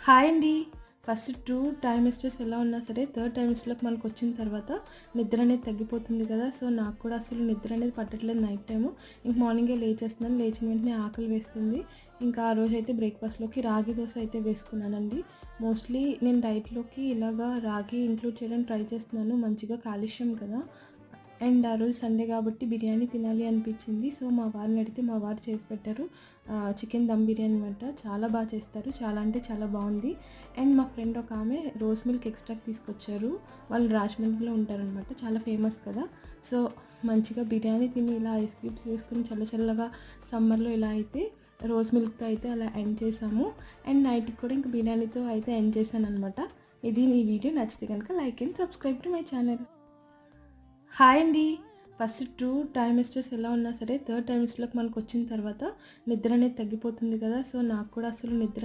Hi అండి. First 2 ట్రైమెస్టర్స్ ఎలా ఉన్నా సరే థర్డ్ ట్రైమెస్టర్‌లోకి మనకొచ్చిన తర్వాత నిద్ర అనేది తగ్గిపోతుంది కదా! సో, నాకు కూడా అసలు నిద్ర అనేది పట్టట్లేదు నైట్ టైము. ఇంక మార్నింగే లేచేస్తున్నాను. లేచిన వెంటనే ఆకలి వేస్తుంది. ఇంకా ఆ రోజైతే బ్రేక్‌ఫాస్ట్‌లోకి రాగి దోస అయితే వేసుకున్నానండి. మోస్ట్‌లీ నేను డైట్‌లోకి ఇలాగా రాగి ఇంక్లూడ్ చేయడానికి ట్రై చేస్తున్నాను. మంచిగా కాల్షియం కదా! అండ్ ఆ రోజు సండే కాబట్టి బిర్యానీ తినాలి అనిపించింది. సో, మా వారిని అడిగితే మా వారు చేసి పెట్టారు. చికెన్ దమ్ బిర్యానీ అనమాట. చాలా బాగా చేస్తారు. చాలా అంటే చాలా బావుంది. అండ్ మా ఫ్రెండ్ ఒక ఆమె రోజ్ మిల్క్ ఎక్స్ట్రాక్ట్ తీసుకొచ్చారు. వాళ్ళు రాజమండ్రిలో ఉంటారనమాట. చాలా ఫేమస్ కదా! సో, మంచిగా బిర్యానీ తిని ఇలా ఐస్ క్యూబ్స్ వేసుకొని చల్ల చల్లగా సమ్మర్‌లో ఇలా అయితే రోజ్ మిల్క్‌తో అయితే అలా ఎండ్ చేసాము. అండ్ నైట్‌కి కూడా ఇంక బిర్యానీతో అయితే ఎండ్ చేశాననమాట. ఇది ఈ వీడియో నచ్చితే గనుక like and subscribe to my channel. Hi అండి. ఫస్ట్ 2 ట్రైమెస్టర్స్ ఎలా ఉన్నా సరే థర్డ్ ట్రైమెస్టర్‌లోకి మనకొచ్చిన తర్వాత నిద్ర అనేది తగ్గిపోతుంది కదా! సో, నాకు కూడా అసలు నిద్ర